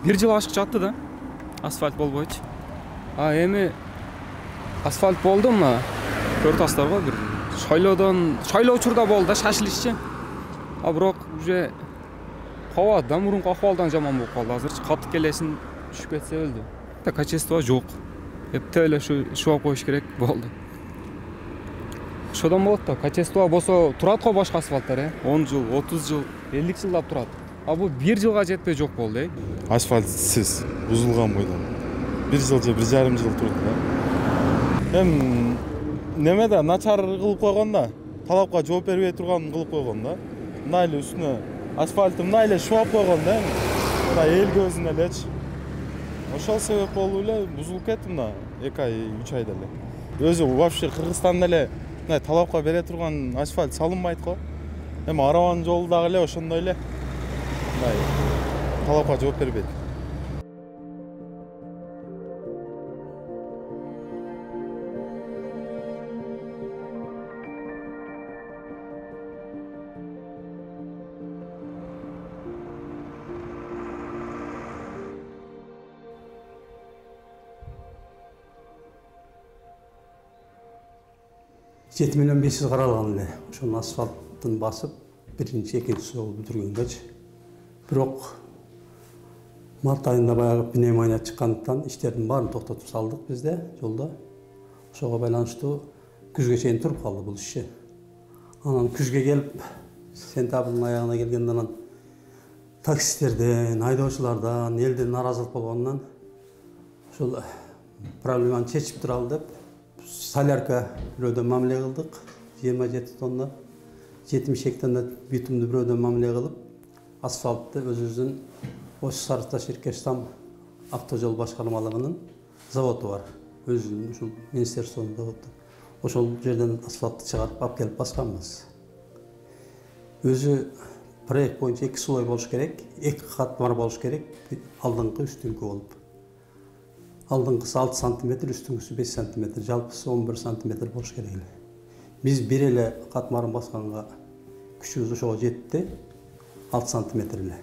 1 жыл ашык жатты да. Асфальт болбойчу. Эми асфальт болду мына көр тастарга бир шайлоо учурда болду да, шашилишчи. Бирок уже кабат да, мурунку акыбалдан жаман болуп калды. Азырчы катык келесин түшүп кетсе өлдү. Качество жок. Эптеп эле шубап коюш керек болду. Ошодон болот да, качество болсо турат го башка асфальттар, 10 жыл, 30 жыл, 50 жылдап турат. Бул 1 жылга жетпей жок болду. Асфальтсыз бузулган бойдон 1 жыл же 1,5 жыл турду да. Неме да начар кылып койгон да, талапка жооп бербей турган кылып койгон да. Мына эле үстүнө асфальтты мына эле шубап койгон да. Мына эл көзүнө элечи. Ошол себеп болуп эле бузулуп кетти мына 2 ай 3 айда эле. Өзү вообще Кыргызстанда эле мына талапка бере турган асфальт салынбайт го. Арабанын жолу дагы эле ошондой эле. Талапка жооп бербейт. $7 миллион 500 каралган эле. Ошонун асфальтын басып, биринчи, экинчи жолу бүтүргөнгөчү. Бирок март айында баягы пневмония чыккандыктан иштердин баарын токтотуп салдык бизде жолдо. Ошого байланыштуу күзгө чейин туруп калды бул иши. Анан күзгө келип, сентябрдын аягына келгенде анан таксисттерден, айдоочулардан, элден наразылык болгондон ошол проблеманы чечип туралы деп солярка бирөөдөн мамиле кылдык. 27 тонна, 72 тонна битумду бирөөдөн мамиле кылып, асфальтты өзүбүздүн Ош Сарыташ Иркештам автожол башкармалыгынын заводу бар. Өзүнүн ушул министерствонун заводу. Ошол жерден асфальтты чыгарып алып келип басканбыз. Өзү проект боюнча 2 слой болуш керек, 2 катмар болуш керек, алдыңкы үстүңкү болуп. Алдыңкысы 6 см, үстүңкүсү 5 см, жалпысы 11 см болуш керек эле. Биз бир эле катмарын басканга күчүбүз ошого жетти, 6 см эле.